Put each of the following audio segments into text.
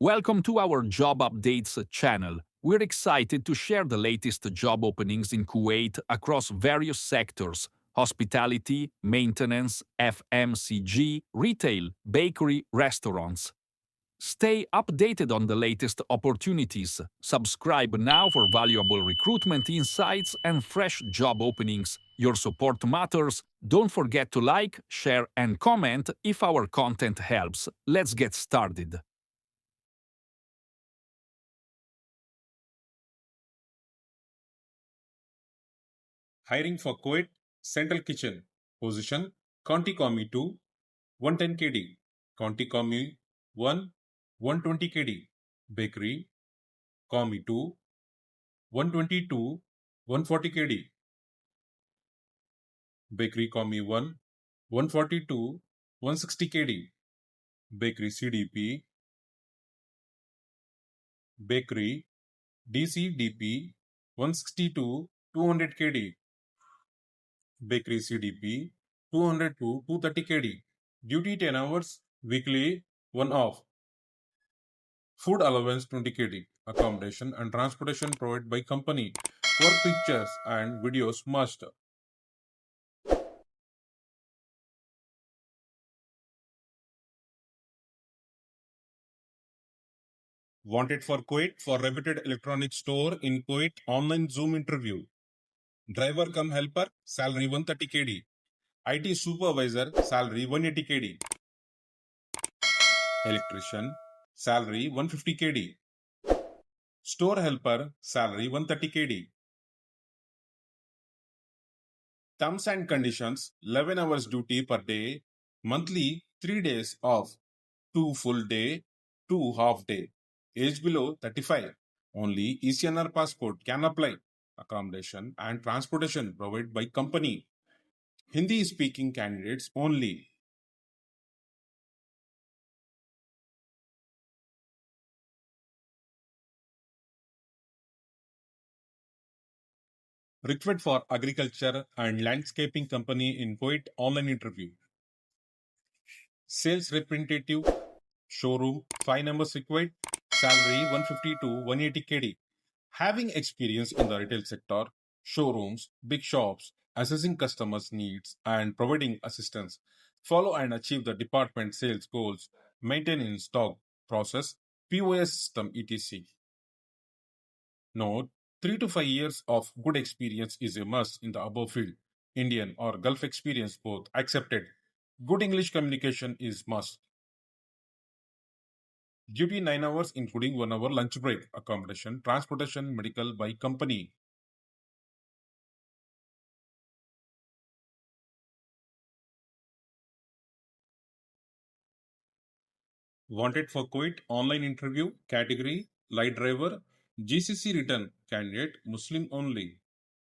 Welcome to our Job Updates channel. We're excited to share the latest job openings in Kuwait across various sectors: hospitality, maintenance, FMCG, retail, bakery, restaurants. Stay updated on the latest opportunities. Subscribe now for valuable recruitment insights and fresh job openings. Your support matters. Don't forget to like, share, and comment if our content helps. Let's get started. Hiring for Kuwait Central Kitchen. Position County Commie 2, 110 KD. County Commie 1, 120 KD. Bakery Commie 2, 122, 140 KD. Bakery Commie 1, 142, 160 KD. Bakery CDP. Bakery DCDP 162, 200 KD. Bakery CDP 200 to 230 KD. Duty 10 hours, weekly 1 off. Food allowance 20 KD. Accommodation and transportation provided by company. Work pictures and videos must. Wanted for Kuwait for reputed electronics store in Kuwait. Online Zoom interview. Driver come helper, salary 130 KD. IT supervisor, salary 180 KD. Electrician, salary 150 KD. Store helper, salary 130 KD. Terms and conditions: 11 hours duty per day, monthly 3 days off, 2 full day, 2 half day. Age below 35. Only ECNR passport can apply. Accommodation and transportation provided by company. Hindi speaking candidates only. Required for agriculture and landscaping company in Kuwait. Online interview. Sales representative, showroom, 5 numbers required. Salary 150 to 180 KD. Having experience in the retail sector, showrooms, big shops, assessing customers' needs and providing assistance. Follow and achieve the department sales goals, maintain in stock process, POS system, etc. Note: 3 to 5 years of good experience is a must in the above field. Indian or Gulf experience both accepted. Good English communication is must. Duty 9 hours including 1 hour lunch break. Accommodation, transportation, medical by company. Wanted for Kuwait online interview. Category light driver. GCC return candidate, Muslim only.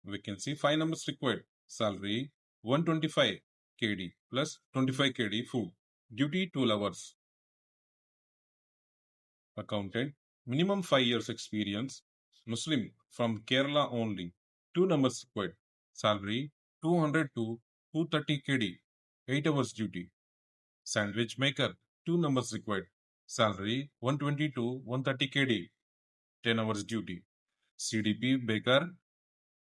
Vacancy 5 numbers required. Salary 125 KD plus 25 KD food. Duty 12 hours. Accountant, minimum 5 years experience. Muslim from Kerala only. 2 numbers required. Salary 200 to 230 KD. 8 hours duty. Sandwich maker, 2 numbers required. Salary 120 to 130 KD. 10 hours duty. CDP baker,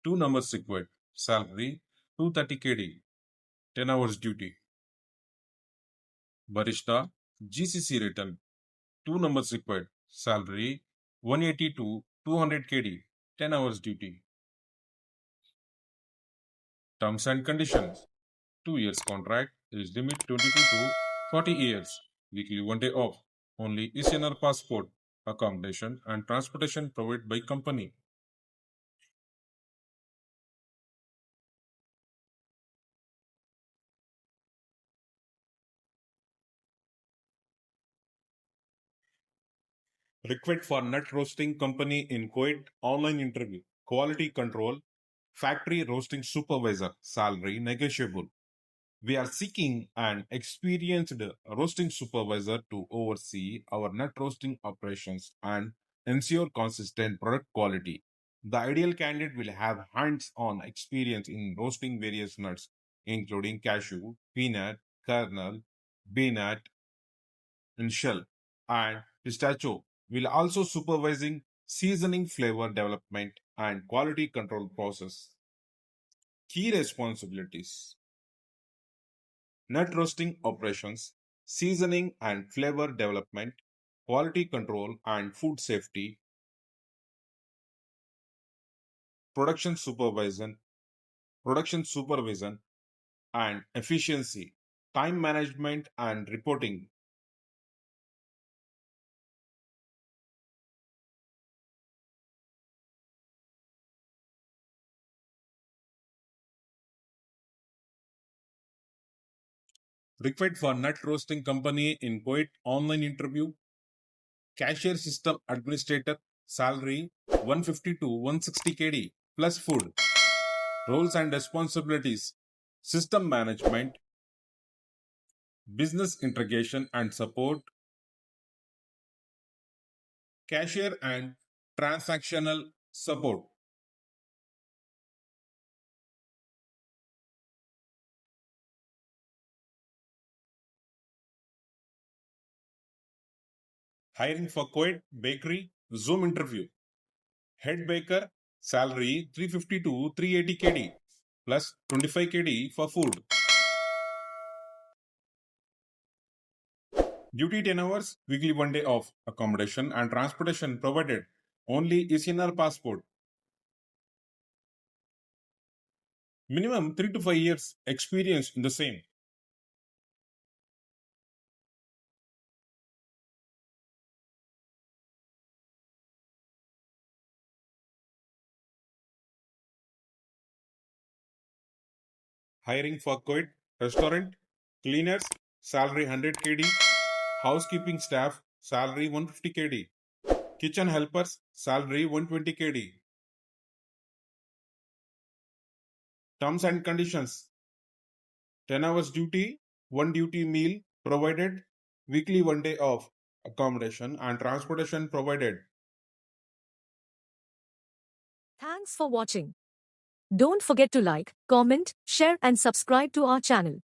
2 numbers required. Salary 230 KD. 10 hours duty. Barista, GCC return, 2 numbers required. Salary 180 to 200 KD. 10 hours duty. Terms and conditions: 2 years contract. Age limit 22 to 40 years. Weekly 1 day off. Only ECNR passport. Accommodation and transportation provided by company. Required for nut roasting company in Kuwait. Online interview. Quality control. Factory roasting supervisor. Salary negotiable. We are seeking an experienced roasting supervisor to oversee our nut roasting operations and ensure consistent product quality. The ideal candidate will have hands-on experience in roasting various nuts, including cashew, peanut, kernel, peanut, and shell, and pistachio. will also supervising seasoning flavor development and quality control process. Key responsibilities: nut roasting operations, seasoning and flavor development, quality control and food safety, production supervision, and efficiency, time management and reporting. Required for nut roasting company in Kuwait online interview. Cashier system administrator, salary 150 to 160 KD plus food. Roles and responsibilities: system management, business integration and support, cashier and transactional support. Hiring for Kuwait bakery, Zoom interview. Head baker, salary 350 to 380 KD plus 25 KD for food. Duty 10 hours, weekly 1 day off, accommodation and transportation provided. Only ECNR passport. Minimum 3 to 5 years experience in the same. Hiring for Kuwait restaurant, cleaners, salary 100 KD, housekeeping staff, salary 150 KD, kitchen helpers, salary 120 KD. Terms and conditions: 10 hours duty, 1 duty meal provided, weekly 1 day off, accommodation and transportation provided. Thanks for watching. Don't forget to like, comment, share and subscribe to our channel.